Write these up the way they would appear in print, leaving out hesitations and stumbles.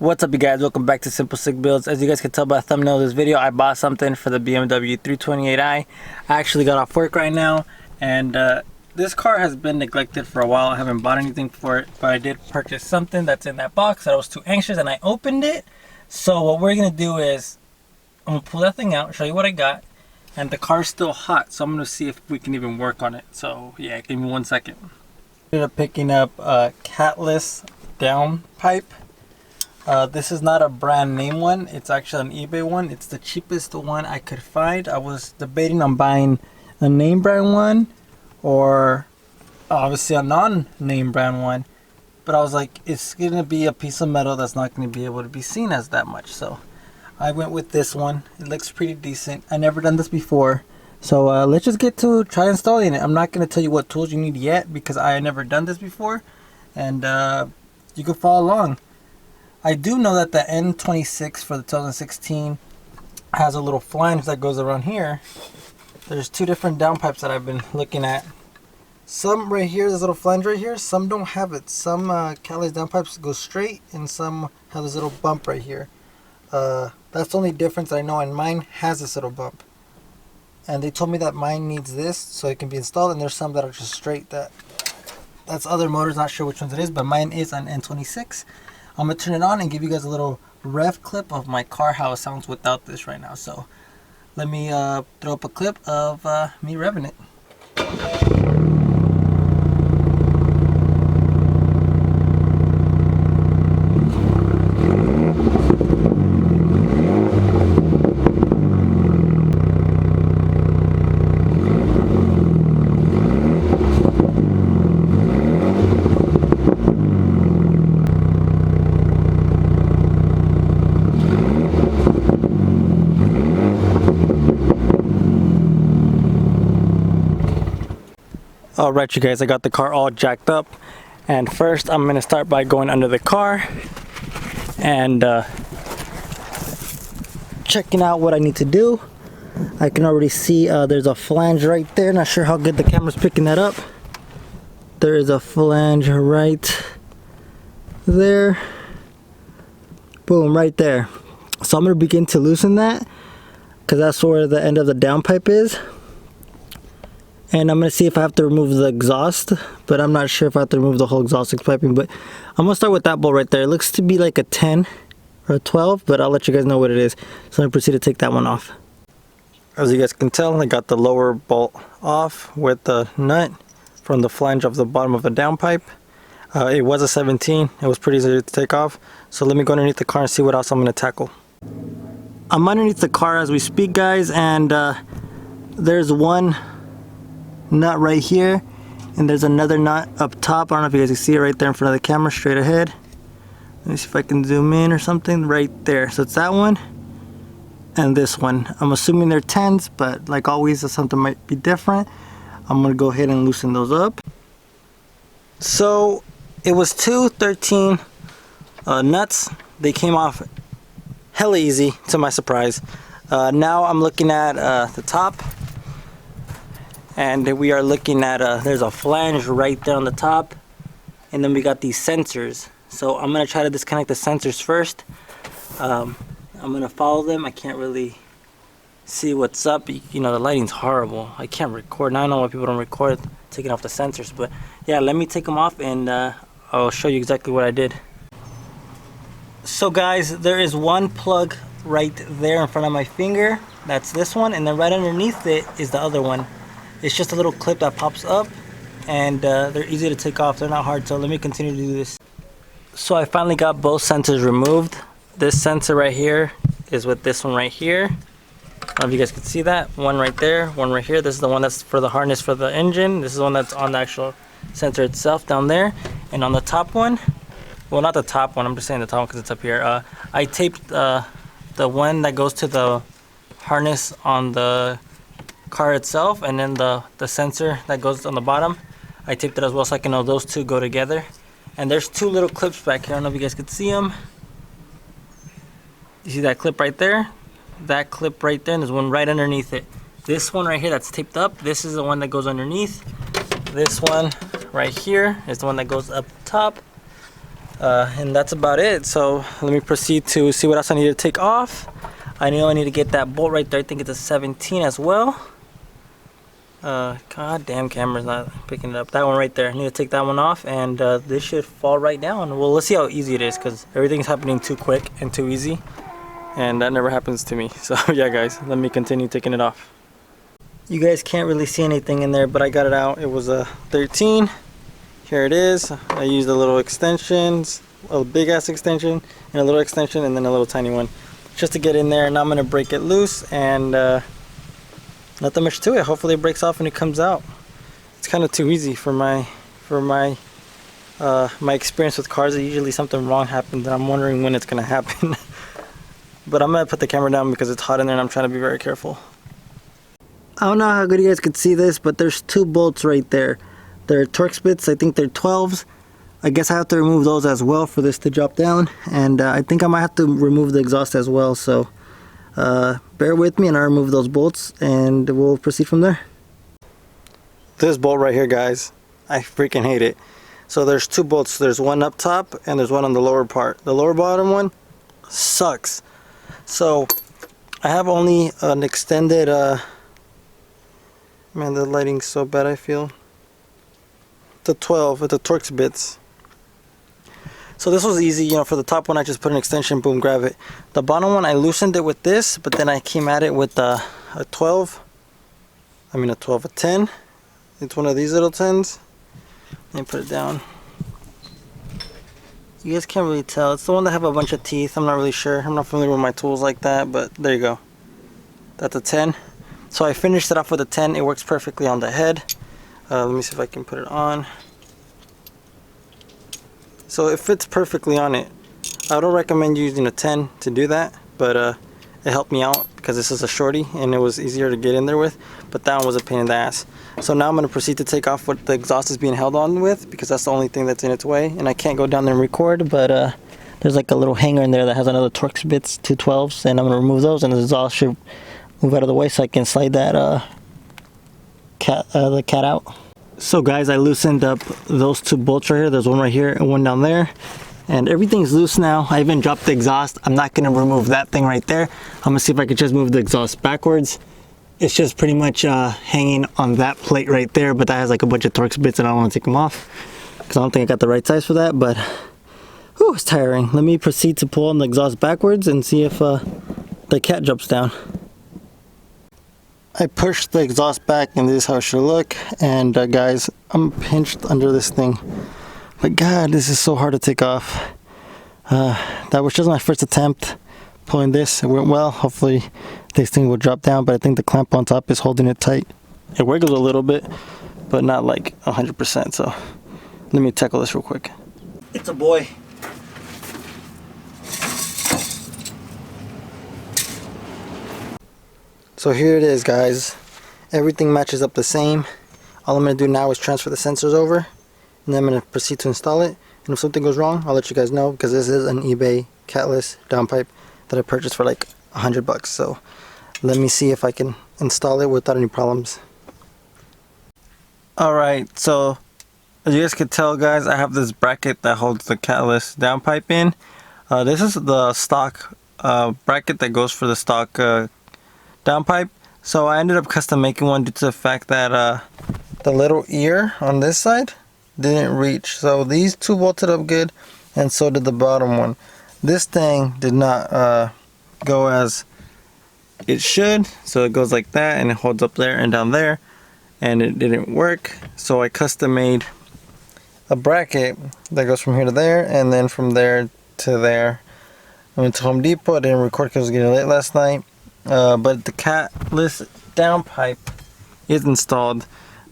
What's up, you guys? Welcome back to Simple Sick Builds. As you guys can tell by the thumbnail of this video, I bought something for the BMW 328i. I actually got off work right now, and this car has been neglected for a while. I haven't bought anything for it, but I did purchase something that's in that box that I was too anxious, and I opened it. So what we're gonna do is I'm gonna pull that thing out, show you what I got, and the car's still hot, so I'm gonna see if we can even work on it. So yeah, give me 1 second. Ended up picking up a catless downpipe. This is not a brand name one, it's actually an eBay one. It's the cheapest one I could find. I was debating on buying a name brand one or obviously a non-name brand one, but I was like, it's gonna be a piece of metal that's not gonna be able to be seen as that much, so I went with this one. It looks pretty decent. I never done this before, so let's just get to try installing it. I'm not gonna tell you what tools you need yet because I never done this before, and you can follow along. I do know that the N26 for the 2016 has a little flange that goes around here. There's two different downpipes that I've been looking at. Some right here, this little flange right here, some don't have it. Some catless downpipes go straight and some have this little bump right here. That's the only difference I know, and mine has this little bump. And they told me that mine needs this so it can be installed, and there's some that are just straight. That's other motors, not sure which ones it is, but mine is an N26. I'm gonna turn it on and give you guys a little rev clip of my car, how it sounds without this right now. So let me throw up a clip of me revving it. Alright, you guys, I got the car all jacked up, and first I'm gonna start by going under the car and checking out what I need to do. I can already see there's a flange right there. Not sure how good the camera's picking that up. There is a flange right there. Boom, right there. So I'm gonna begin to loosen that because that's where the end of the downpipe is. And I'm going to see if I have to remove the exhaust, but I'm not sure if I have to remove the whole exhaust piping. But I'm going to start with that bolt right there. It looks to be like a 10 or a 12, but I'll let you guys know what it is. So I'm going to proceed to take that one off. As you guys can tell, I got the lower bolt off with the nut from the flange of the bottom of the downpipe. It was a 17. It was pretty easy to take off. So let me go underneath the car and see what else I'm going to tackle. I'm underneath the car as we speak, guys, and there's one nut right here, and there's another nut up top. I don't know if you guys can see it right there in front of the camera, straight ahead. Let me see if I can zoom in or something. Right there. So it's that one and this one. I'm assuming they're 10s, but like always, something might be different. I'm gonna go ahead and loosen those up. So it was two 13 nuts. They came off hella easy to my surprise. Now I'm looking at the top, and we are looking at there's a flange right there on the top, and then we got these sensors. So I'm gonna try to disconnect the sensors first. I'm gonna follow them. I can't really see what's up. You know, the lighting's horrible. I can't record. Now I know why people don't record taking off the sensors, but yeah, let me take them off and I'll show you exactly what I did. So guys, there is one plug right there in front of my finger. That's this one, and then right underneath it is the other one. It's just a little clip that pops up, and they're easy to take off. They're not hard, so let me continue to do this. So I finally got both sensors removed. This sensor right here is with this one right here. I don't know if you guys can see that. One right there, one right here. This is the one that's for the harness for the engine. This is the one that's on the actual sensor itself down there. And on the top one, well, not the top one, I'm just saying the top one because it's up here. I taped the one that goes to the harness on the car itself, and then the sensor that goes on the bottom, I taped it as well so I can know those two go together. And there's two little clips back here. I don't know if you guys could see them. You see that clip right there? That clip right there, and there's one right underneath it. This one right here that's taped up, this is the one that goes underneath. This one right here is the one that goes up top. And that's about it. So let me proceed to see what else I need to take off. I know I need to get that bolt right there. I think it's a 17 as well. God damn, camera's not picking it up. That one right there, I need to take that one off, and this should fall right down. Well, let's see how easy it is, because everything's happening too quick and too easy, and that never happens to me. So yeah guys, let me continue taking it off. You guys can't really see anything in there, but I got it out. It was a 13. Here it is. I used the little extensions, a big ass extension and a little extension, and then a little tiny one, just to get in there. Now I'm gonna break it loose, and nothing much to it. Hopefully it breaks off and it comes out. It's kind of too easy for my experience with cars. Usually something wrong happens and I'm wondering when it's gonna happen. But I'm gonna put the camera down because it's hot in there and I'm trying to be very careful. I don't know how good you guys could see this, but there's two bolts right there. They're Torx bits. I think they're 12s. I guess I have to remove those as well for this to drop down, and I think I might have to remove the exhaust as well, so bear with me and I'll remove those bolts and we'll proceed from there. This bolt right here, guys, I freaking hate it. So there's two bolts. There's one up top and there's one on the lower part. The lower bottom one sucks. So I have only an extended man, the lighting's so bad. I feel the 12 with the Torx bits. So this was easy, you know. For the top one I just put an extension, boom, grab it. The bottom one I loosened it with this, but then I came at it with a 12. I mean a 12, a 10. It's one of these little 10s. Let me put it down. You guys can't really tell. It's the one that have a bunch of teeth. I'm not really sure. I'm not familiar with my tools like that, but there you go. That's a 10. So I finished it off with a 10. It works perfectly on the head. Let me see if I can put it on. So it fits perfectly on it. I don't recommend using a 10 to do that, but it helped me out because this is a shorty and it was easier to get in there with, but that one was a pain in the ass. So now I'm going to proceed to take off what the exhaust is being held on with, because that's the only thing that's in its way, and I can't go down there and record, but there's like a little hanger in there that has another Torx bits, 212s, and I'm going to remove those, and the exhaust should move out of the way so I can slide that the cat out. So guys, I loosened up those two bolts right here. There's one right here and one down there, and everything's loose now. I even dropped the exhaust. I'm not going to remove that thing right there. I'm going to see if I could just move the exhaust backwards. It's just pretty much hanging on that plate right there, but that has like a bunch of Torx bits and I don't want to take them off because I don't think I got the right size for that, but whew, it's tiring. Let me proceed to pull on the exhaust backwards and see if the cat jumps down. I pushed the exhaust back and this is how it should look, and guys, I'm pinched under this thing, but god, this is so hard to take off. That was just my first attempt pulling this. It went well. Hopefully this thing will drop down, but I think the clamp on top is holding it tight. It wiggles a little bit, but not like 100%, so let me tackle this real quick. It's a boy. So here it is, guys. Everything matches up the same. All I'm going to do now is transfer the sensors over, and then I'm going to proceed to install it. And if something goes wrong, I'll let you guys know, because this is an eBay catless downpipe that I purchased for like $100. So let me see if I can install it without any problems. Alright, so as you guys can tell, guys, I have this bracket that holds the catless downpipe in. This is the stock bracket that goes for the stock downpipe. So I ended up custom making one due to the fact that the little ear on this side didn't reach. So these two bolted up good, and so did the bottom one. This thing did not go as it should, so it goes like that and it holds up there and down there, and it didn't work. So I custom made a bracket that goes from here to there and then from there to there. I went to Home Depot. I didn't record because it was getting late last night, but the catless downpipe is installed.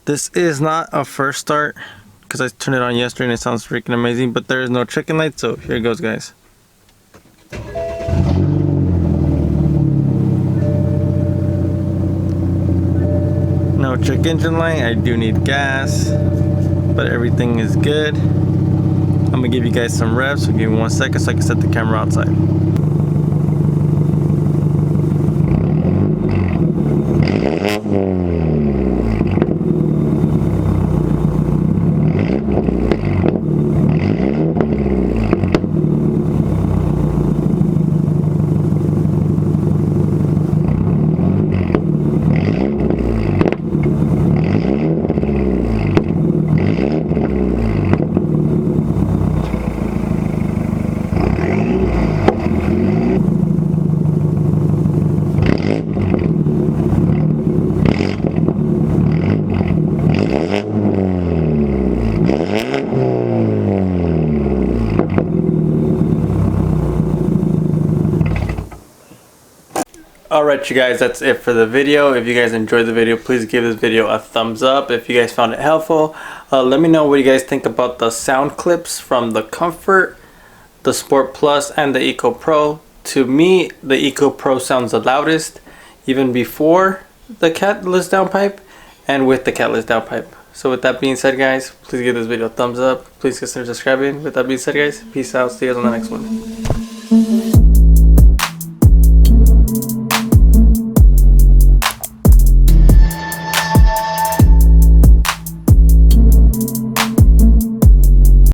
This is not a first start because I turned it on yesterday and it sounds freaking amazing, but there is no chicken light, so here it goes, guys. No check engine light. I do need gas, but everything is good. I'm gonna give you guys some revs, so give me 1 second so I can set the camera outside. Alright you guys, that's it for the video. If you guys enjoyed the video, please give this video a thumbs up. If you guys found it helpful, let me know what you guys think about the sound clips from the Comfort, the Sport Plus, and the Eco Pro. To me, the Eco Pro sounds the loudest, even before the catless downpipe and with the catless downpipe. So with that being said guys, please give this video a thumbs up. Please consider subscribing. With that being said guys, peace out. See you guys on the next one.